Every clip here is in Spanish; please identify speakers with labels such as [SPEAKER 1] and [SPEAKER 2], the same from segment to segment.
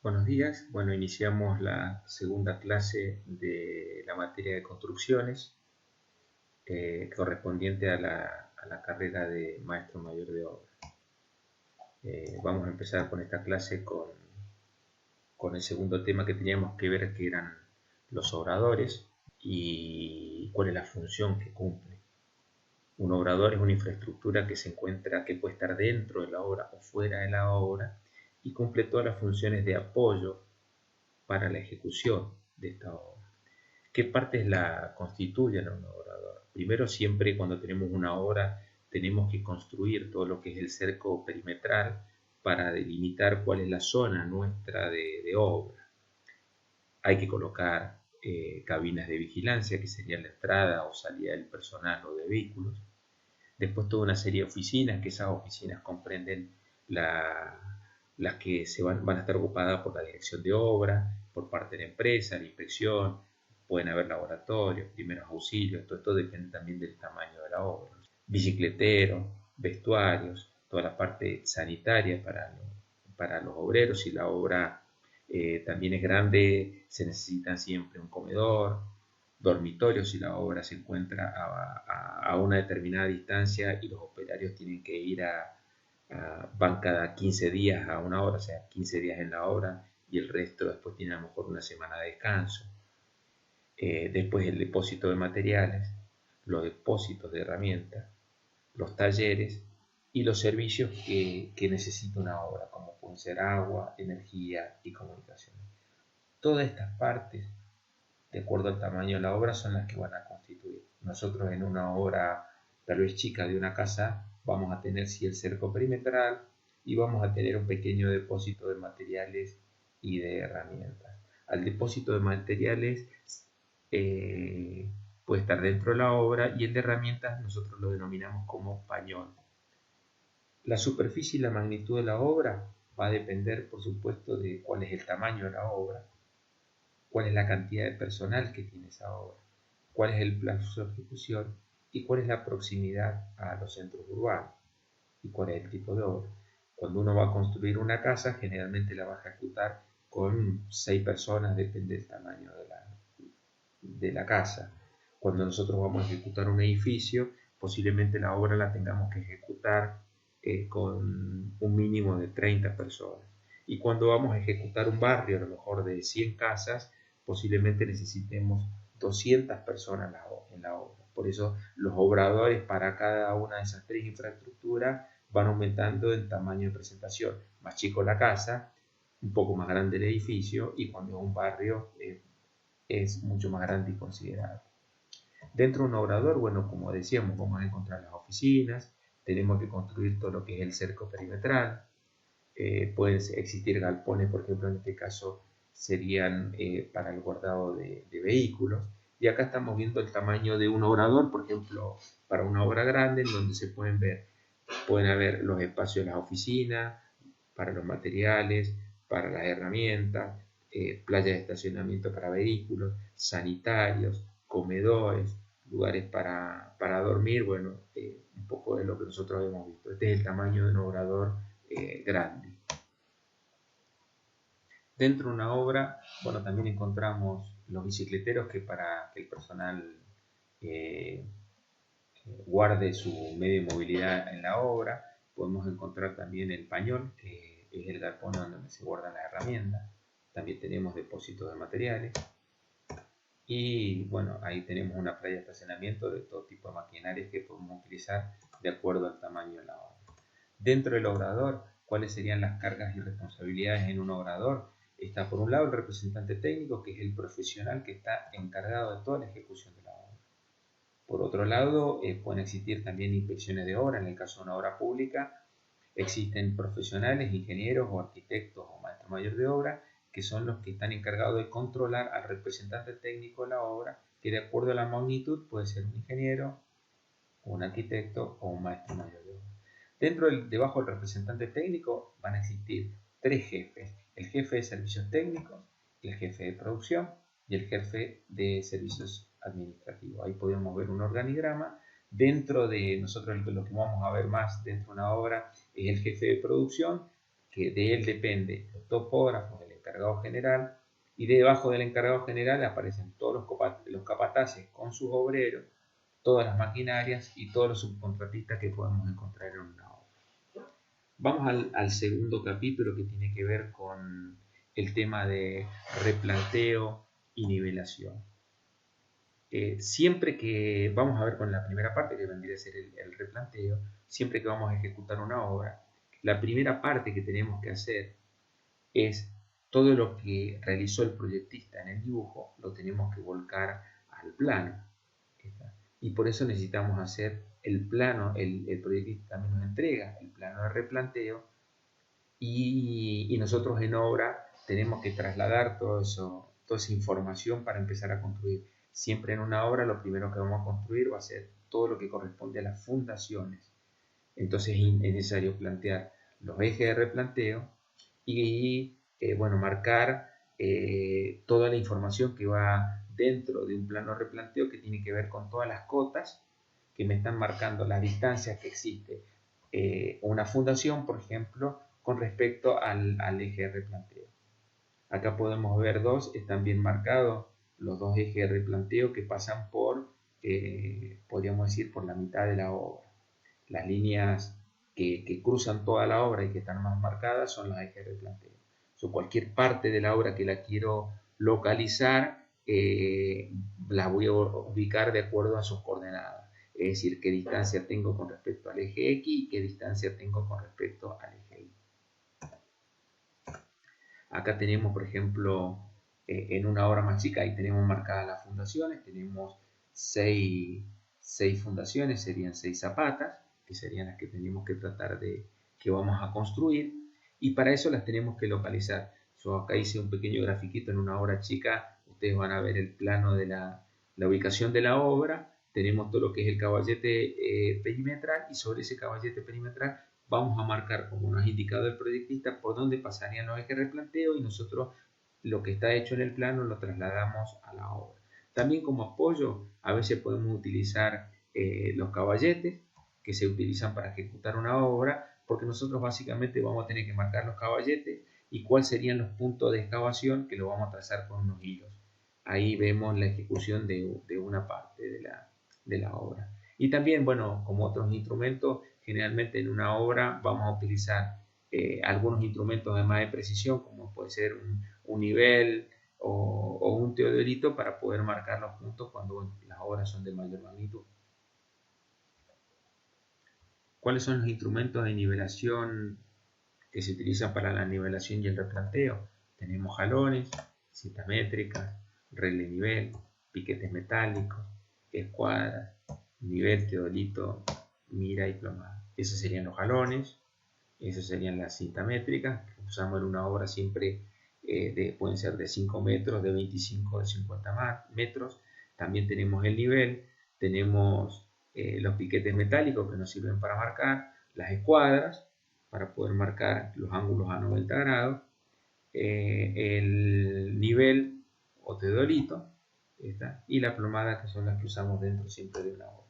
[SPEAKER 1] Buenos días. Bueno, iniciamos la segunda clase de la materia de construcciones correspondiente a la carrera de maestro mayor de obra. Vamos a empezar con esta clase con el segundo tema que teníamos que ver, que eran los obradores y cuál es la función que cumple. Un obrador es una infraestructura que se encuentra, que puede estar dentro de la obra o fuera de la obra y cumple todas las funciones de apoyo para la ejecución de esta obra. ¿Qué partes la constituyen a un obrador? Primero, siempre cuando tenemos una obra tenemos que construir todo lo que es el cerco perimetral para delimitar cuál es la zona nuestra de obra. Hay que colocar cabinas de vigilancia, que sería la entrada o salida del personal o de vehículos. Después toda una serie de oficinas, que esas oficinas comprenden las que van a estar ocupadas por la dirección de obra, por parte de la empresa, la inspección, pueden haber laboratorios, primeros auxilios, todo esto depende también del tamaño de la obra. Bicicleteros, vestuarios, toda la parte sanitaria para los obreros. Si la obra también es grande, se necesitan siempre un comedor, dormitorios si la obra se encuentra a una determinada distancia y los operarios tienen que ir van cada 15 días a una hora, o sea, 15 días en la obra y el resto después tiene a lo mejor una semana de descanso. Después el depósito de materiales, los depósitos de herramientas, los talleres y los servicios que necesita una obra, como pueden ser agua, energía y comunicaciones. Todas estas partes, de acuerdo al tamaño de la obra, son las que van a constituir. Nosotros en una obra tal vez chica de una casa vamos a tener sí el cerco perimetral y vamos a tener un pequeño depósito de materiales y de herramientas. Al depósito de materiales puede estar dentro de la obra y el de herramientas nosotros lo denominamos como pañol. La superficie y la magnitud de la obra va a depender, por supuesto, de cuál es el tamaño de la obra, cuál es la cantidad de personal que tiene esa obra, cuál es el plazo de ejecución y cuál es la proximidad a los centros urbanos y cuál es el tipo de obra. Cuando uno va a construir una casa, generalmente la va a ejecutar con 6 personas, depende del tamaño de la casa. Cuando nosotros vamos a ejecutar un edificio, posiblemente la obra la tengamos que ejecutar con un mínimo de 30 personas. Y cuando vamos a ejecutar un barrio, a lo mejor de 100 casas, posiblemente necesitemos 200 personas en la obra. Por eso los obradores para cada una de esas tres infraestructuras van aumentando en tamaño de presentación. Más chico la casa, un poco más grande el edificio y cuando es un barrio es mucho más grande y considerable. Dentro de un obrador, bueno, como decíamos, vamos a encontrar las oficinas, tenemos que construir todo lo que es el cerco perimetral, pueden existir galpones, por ejemplo, en este caso serían para el guardado de vehículos, y acá estamos viendo el tamaño de un obrador, por ejemplo, para una obra grande, en donde se pueden haber los espacios de las oficinas, para los materiales, para las herramientas, playas de estacionamiento para vehículos, sanitarios, comedores, lugares para dormir, bueno, un poco de lo que nosotros hemos visto. Este es el tamaño de un obrador grande. Dentro de una obra, bueno, también encontramos los bicicleteros que para que el personal eh, guarde su medio de movilidad en la obra. Podemos encontrar también el pañol, que es el galpón donde se guardan las herramientas. También tenemos depósitos de materiales. Y bueno, ahí tenemos una playa de estacionamiento de todo tipo de maquinarias que podemos utilizar de acuerdo al tamaño de la obra. Dentro del obrador, ¿cuáles serían las cargas y responsabilidades en un obrador? Está por un lado el representante técnico, que es el profesional que está encargado de toda la ejecución de la obra. Por otro lado, pueden existir también inspecciones de obra. En el caso de una obra pública, existen profesionales, ingenieros o arquitectos o maestros mayores de obra, que son los que están encargados de controlar al representante técnico de la obra, que de acuerdo a la magnitud puede ser un ingeniero, un arquitecto o un maestro mayor de obra. Debajo del representante técnico van a existir tres jefes: el jefe de servicios técnicos, el jefe de producción y el jefe de servicios administrativos. Ahí podemos ver un organigrama. Dentro de nosotros lo que vamos a ver más dentro de una obra es el jefe de producción, que de él depende los topógrafos, el encargado general, y debajo del encargado general aparecen todos los capataces con sus obreros, todas las maquinarias y todos los subcontratistas que podemos encontrar en una obra. Vamos al segundo capítulo, que tiene que ver con el tema de replanteo y nivelación. Siempre que vamos a ver con la primera parte, que vendría a ser el replanteo, siempre que vamos a ejecutar una obra, la primera parte que tenemos que hacer es todo lo que realizó el proyectista en el dibujo, lo tenemos que volcar al plano. Y por eso necesitamos hacer el plano. El proyectista también nos entrega el plano de replanteo, y nosotros en obra tenemos que trasladar toda esa información para empezar a construir. Siempre en una obra lo primero que vamos a construir va a ser todo lo que corresponde a las fundaciones. Entonces es necesario plantear los ejes de replanteo y marcar toda la información que va dentro de un plano de replanteo, que tiene que ver con todas las cotas que me están marcando las distancias que existe una fundación, por ejemplo, con respecto al eje de replanteo. Acá podemos ver están bien marcados los dos ejes de replanteo que pasan podríamos decir, por la mitad de la obra. Las líneas que cruzan toda la obra y que están más marcadas son los ejes de replanteo. Cualquier parte de la obra que la quiero localizar, la voy a ubicar de acuerdo a sus coordenadas. Es decir, qué distancia tengo con respecto al eje X y qué distancia tengo con respecto al eje Y. Acá tenemos, por ejemplo, en una obra más chica, ahí tenemos marcadas las fundaciones. Tenemos 6 fundaciones, serían 6 zapatas, que serían las que tenemos que tratar que vamos a construir, y para eso las tenemos que localizar. Yo acá hice un pequeño grafiquito en una obra chica. Ustedes van a ver el plano de la ubicación de la obra. Tenemos todo lo que es el caballete perimetral, y sobre ese caballete perimetral vamos a marcar, como nos ha indicado el proyectista, por dónde pasarían los ejes de replanteo, y nosotros lo que está hecho en el plano lo trasladamos a la obra. También como apoyo a veces podemos utilizar los caballetes que se utilizan para ejecutar una obra, porque nosotros básicamente vamos a tener que marcar los caballetes y cuáles serían los puntos de excavación, que lo vamos a trazar con unos hilos. Ahí vemos la ejecución de una parte de la obra. Y también, como otros instrumentos, generalmente en una obra vamos a utilizar algunos instrumentos de más de precisión, como puede ser un nivel o un teodolito, para poder marcar los puntos cuando las obras son de mayor magnitud. ¿Cuáles son los instrumentos de nivelación que se utilizan para la nivelación y el replanteo? Tenemos jalones, cintas métricas, regla de nivel, piquetes metálicos, escuadras, nivel, teodolito, mira y plomada. Esos serían los jalones. Esas serían las cintas métricas que usamos en una obra siempre. Pueden ser de 5 metros, de 25, de 50 metros. También tenemos el nivel, tenemos los piquetes metálicos que nos sirven para marcar, las escuadras para poder marcar los ángulos a 90 grados, el nivel o teodolito, y la plomada, que son las que usamos dentro siempre de una obra.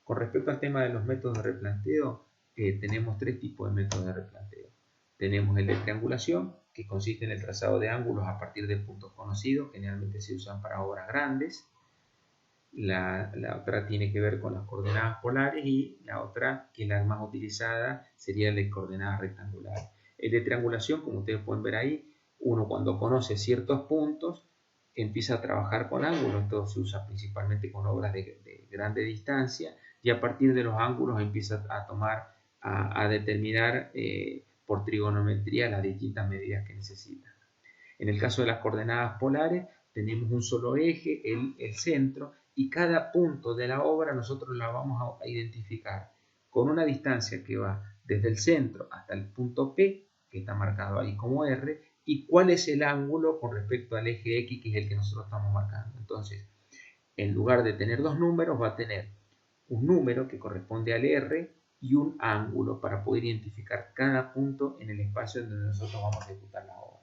[SPEAKER 1] Con respecto al tema de los métodos de replanteo, tenemos 3 tipos de métodos de replanteo. Tenemos el de triangulación, que consiste en el trazado de ángulos a partir de puntos conocidos, generalmente se usan para obras grandes. La otra tiene que ver con las coordenadas polares, y la otra, que es la más utilizada, sería el de coordenadas rectangulares. El de triangulación, como ustedes pueden ver ahí, uno cuando conoce ciertos puntos empieza a trabajar con ángulos. Esto se usa principalmente con obras de grande distancia, y a partir de los ángulos empieza a determinar por trigonometría las distintas medidas que necesita. En el caso de las coordenadas polares, tenemos un solo eje, el centro, y cada punto de la obra nosotros la vamos a identificar con una distancia que va desde el centro hasta el punto P, que está marcado ahí como R, y cuál es el ángulo con respecto al eje X, que es el que nosotros estamos marcando. Entonces, en lugar de tener 2 números, va a tener un número que corresponde al R y un ángulo para poder identificar cada punto en el espacio en donde nosotros vamos a ejecutar la obra.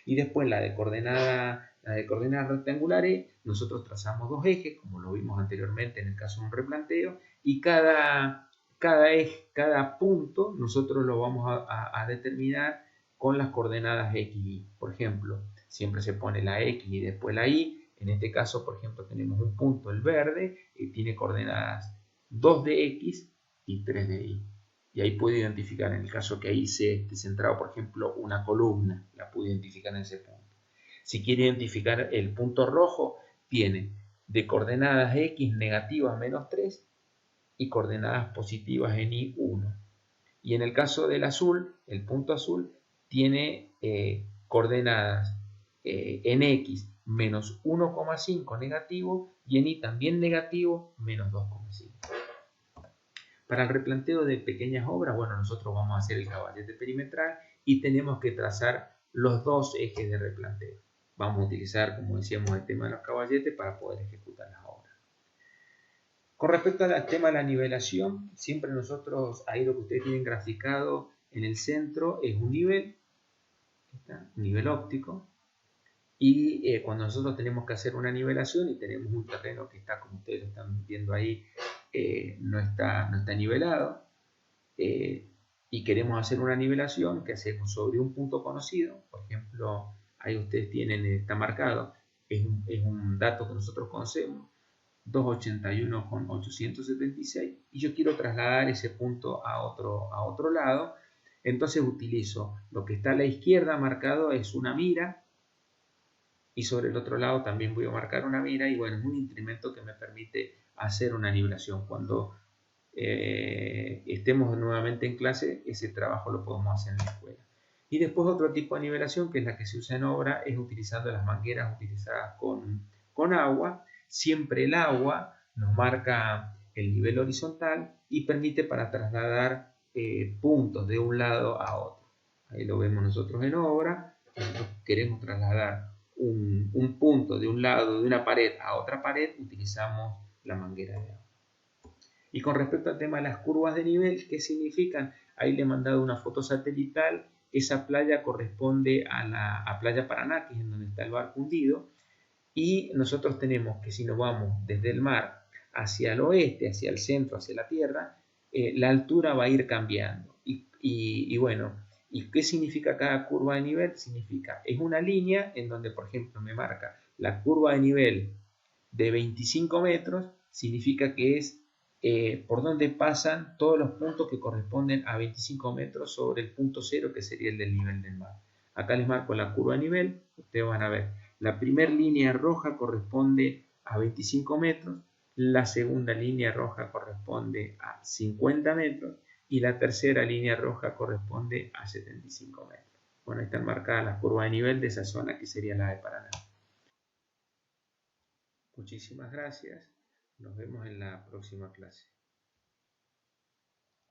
[SPEAKER 1] Y después la de coordenadas rectangulares, nosotros trazamos 2 ejes, como lo vimos anteriormente en el caso de un replanteo, y cada punto nosotros lo vamos a determinar con las coordenadas X y Y. Por ejemplo, siempre se pone la X y después la Y. En este caso, por ejemplo, tenemos un punto, el verde, que tiene coordenadas 2 de X y 3 de Y. Y ahí puedo identificar, en el caso que ahí esté centrado, por ejemplo, una columna, la puedo identificar en ese punto. Si quiere identificar el punto rojo, tiene de coordenadas X negativas menos 3 y coordenadas positivas en Y 1. Y en el caso del azul, el punto azul, tiene coordenadas en X menos 1,5 negativo y en Y también negativo menos 2,5. Para el replanteo de pequeñas obras, bueno, nosotros vamos a hacer el caballete perimetral y tenemos que trazar los dos ejes de replanteo. Vamos a utilizar, como decíamos, el tema de los caballetes para poder ejecutar las obras. Con respecto al tema de la nivelación, siempre nosotros, ahí lo que ustedes tienen graficado en el centro es un nivel óptico, y cuando nosotros tenemos que hacer una nivelación y tenemos un terreno que está, como ustedes lo están viendo ahí, no está nivelado, y queremos hacer una nivelación que hacemos sobre un punto conocido, por ejemplo, ahí ustedes tienen, está marcado, es un dato que nosotros conocemos, 281,876, y yo quiero trasladar ese punto a otro lado. Entonces utilizo lo que está a la izquierda marcado, es una mira, y sobre el otro lado también voy a marcar una mira, y bueno, es un instrumento que me permite hacer una nivelación. Cuando estemos nuevamente en clase, ese trabajo lo podemos hacer en la escuela. Y después otro tipo de nivelación, que es la que se usa en obra, es utilizando las mangueras utilizadas con agua. Siempre el agua nos marca el nivel horizontal y permite para trasladar puntos de un lado a otro. Ahí lo vemos nosotros en obra. Nosotros queremos trasladar un punto de un lado de una pared a otra pared, utilizamos la manguera de agua. Y con respecto al tema de las curvas de nivel, ¿qué significan? Ahí le he mandado una foto satelital. Esa playa corresponde a Playa Paraná, que es en donde está el barco hundido. Y nosotros tenemos que, si nos vamos desde el mar hacia el oeste, hacia el centro, hacia la tierra, la altura va a ir cambiando. Y bueno, ¿y qué significa cada curva de nivel? Significa, es una línea en donde, por ejemplo, me marca la curva de nivel de 25 metros, significa que es por donde pasan todos los puntos que corresponden a 25 metros sobre el punto cero, que sería el del nivel del mar. Acá les marco la curva de nivel, ustedes van a ver, la primera línea roja corresponde a 25 metros, la segunda línea roja corresponde a 50 metros y la tercera línea roja corresponde a 75 metros. Bueno, ahí están marcadas las curvas de nivel de esa zona que sería la de Paraná. Muchísimas gracias. Nos vemos en la próxima clase.